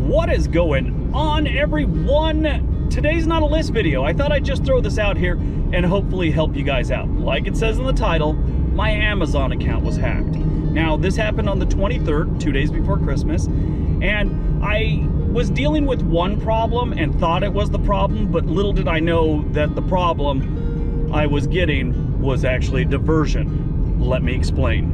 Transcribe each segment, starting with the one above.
What is going on, everyone? Today's not a list video. I thought I'd just throw this out here and hopefully help you guys out. Like it says in the title, my Amazon account was hacked. Now, this happened on the 23rd, 2 days before Christmas, and I was dealing with one problem and thought it was the problem, but little did I know that the problem I was getting was actually diversion. Let me explain.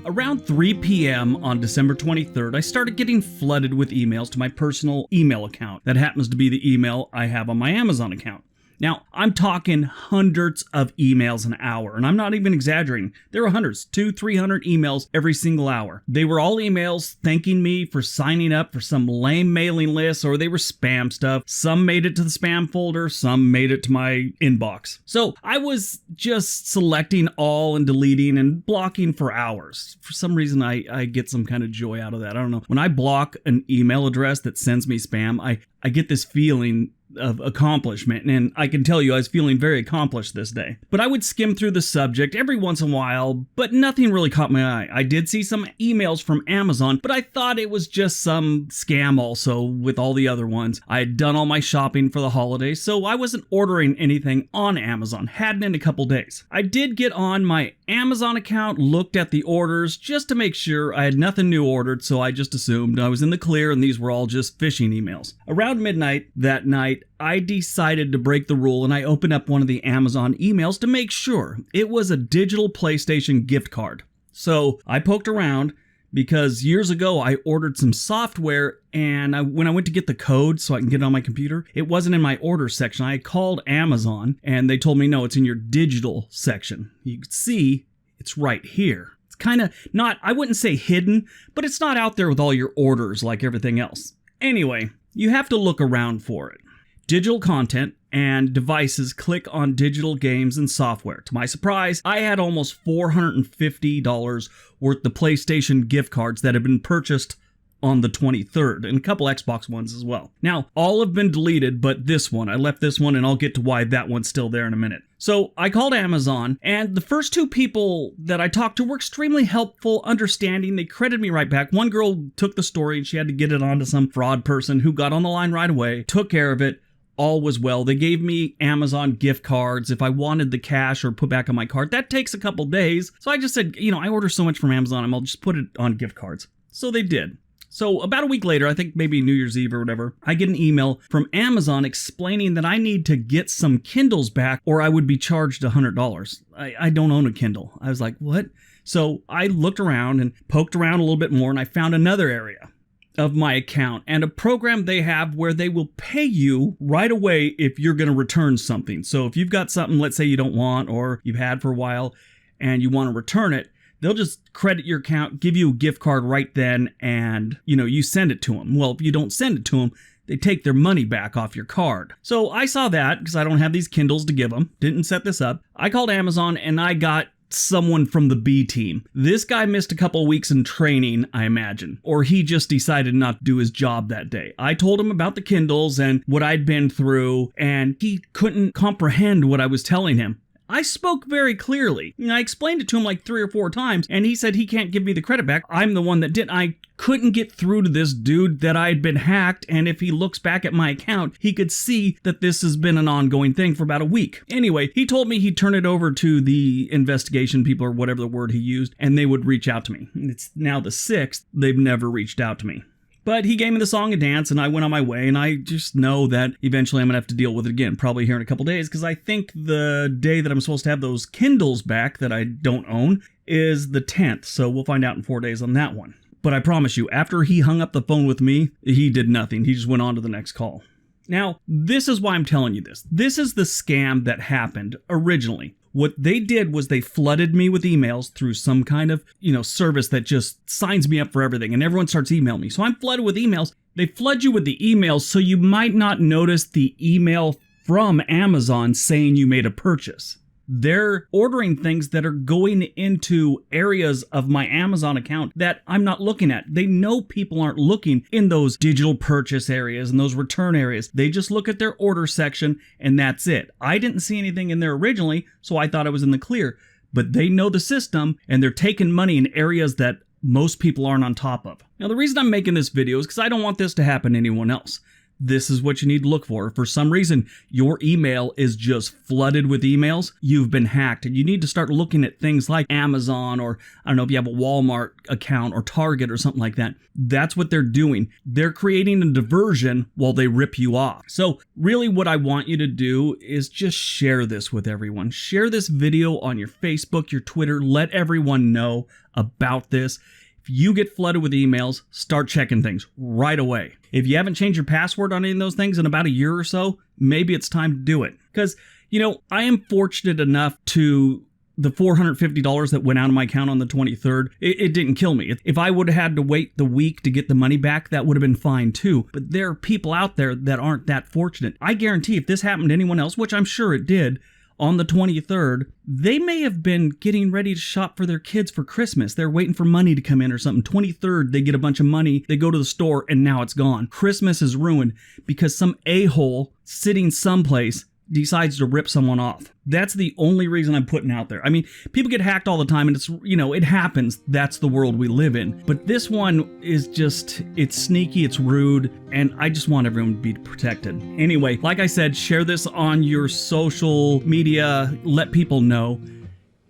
Around 3 p.m. on December 23rd, I started getting flooded with emails to my personal email account. That happens to be the email I have on my Amazon account. Now, I'm talking hundreds of emails an hour, and I'm not even exaggerating. There were hundreds, 200-300 emails every single hour. They were all emails thanking me for signing up for some lame mailing list, or they were spam stuff. Some made it to the spam folder, some made it to my inbox. So I was just selecting all and deleting and blocking for hours. For some reason, I get some kind of joy out of that. I don't know. When I block an email address that sends me spam, I get this feeling of accomplishment, and I can tell you I was feeling very accomplished this day. But I would skim through the subject every once in a while, but nothing really caught my eye. I did see some emails from Amazon, but I thought it was just some scam also with all the other ones. I had done all my shopping for the holidays, so I wasn't ordering anything on Amazon. Hadn't in a couple days. I did get on my Amazon account, looked at the orders just to make sure I had nothing new ordered, so I just assumed I was in the clear and these were all just phishing emails. Around midnight that night, I decided to break the rule and I opened up one of the Amazon emails to make sure. It was a digital PlayStation gift card. So I poked around because years ago I ordered some software, and when I went to get the code so I can get it on my computer, it wasn't in my order section. I called Amazon and they told me, no, it's in your digital section. You can see it's right here. It's kind of not, I wouldn't say hidden, but it's not out there with all your orders like everything else. Anyway, you have to look around for it. Digital content and devices, click on digital games and software. To my surprise, I had almost $450 worth of PlayStation gift cards that had been purchased on the 23rd, and a couple Xbox ones as well. Now, all have been deleted, but this one, I left this one, and I'll get to why that one's still there in a minute. So I called Amazon, and the first two people that I talked to were extremely helpful, understanding. They credited me right back. One girl took the story, and she had to get it on to some fraud person who got on the line right away, took care of it. All was well. They gave me Amazon gift cards if I wanted the cash or put back on my card. That takes a couple days. So I just said, I order so much from Amazon, I'll just put it on gift cards. So they did. So about a week later, I think maybe New Year's Eve or whatever, I get an email from Amazon explaining that I need to get some Kindles back or I would be charged $100. I don't own a Kindle. I was like, what? So I looked around and poked around a little bit more, and I found another area of my account and a program they have where they will pay you right away if you're going to return something. So if you've got something, let's say you don't want or you've had for a while and you want to return it, they'll just credit your account, give you a gift card right then, and you send it to them. Well, if you don't send it to them, they take their money back off your card. So I saw that because I don't have these Kindles to give them. Didn't set this up. I called Amazon and I got someone from the B team. This guy missed a couple of weeks in training, I imagine, or he just decided not to do his job that day. I told him about the Kindles and what I'd been through, and he couldn't comprehend what I was telling him. I spoke very clearly. I explained it to him like 3 or 4 times, and he said he can't give me the credit back. I'm the one that did. I couldn't get through to this dude that I had been hacked, and if he looks back at my account, he could see that this has been an ongoing thing for about a week. Anyway, he told me he'd turn it over to the investigation people or whatever the word he used, and they would reach out to me. It's now the 6th. They've never reached out to me. But he gave me the song and dance, and I went on my way, and I just know that eventually I'm going to have to deal with it again, probably here in a couple days, because I think the day that I'm supposed to have those Kindles back that I don't own is the 10th, so we'll find out in 4 days on that one. But I promise you, after he hung up the phone with me, he did nothing. He just went on to the next call. Now, this is why I'm telling you this. This is the scam that happened originally. What they did was they flooded me with emails through some kind of, service that just signs me up for everything, and everyone starts emailing me. So I'm flooded with emails. They flood you with the emails so you might not notice the email from Amazon saying you made a purchase. They're ordering things that are going into areas of my Amazon account that I'm not looking at. They know people aren't looking in those digital purchase areas and those return areas. They just look at their order section and that's it. I didn't see anything in there originally, so I thought I was in the clear. But they know the system and they're taking money in areas that most people aren't on top of. Now, the reason I'm making this video is because I don't want this to happen to anyone else. This is what you need to look for. If for some reason your email is just flooded with emails, you've been hacked. And you need to start looking at things like Amazon, or I don't know if you have a Walmart account or Target or something like that. That's what they're doing. They're creating a diversion while they rip you off. So really what I want you to do is just share this with everyone. Share this video on your Facebook, your Twitter. Let everyone know about this. If you get flooded with emails, start checking things right away. If you haven't changed your password on any of those things in about a year or so, maybe it's time to do it. Because, you know, I am fortunate enough to the $450 that went out of my account on the 23rd, it didn't kill me. If I would have had to wait the week to get the money back, that would have been fine too. But there are people out there that aren't that fortunate. I guarantee if this happened to anyone else, which I'm sure it did, on the 23rd, they may have been getting ready to shop for their kids for Christmas. They're waiting for money to come in or something. 23rd, they get a bunch of money, they go to the store, and now it's gone. Christmas is ruined because some a-hole sitting someplace decides to rip someone off. That's the only reason I'm putting out there. I mean, people get hacked all the time, and it's, you know, it happens. That's the world we live in. But this one is just, it's sneaky, it's rude, and I just want everyone to be protected. Anyway, like I said, share this on your social media. Let people know.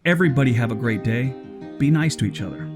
Everybody have a great day. Be nice to each other.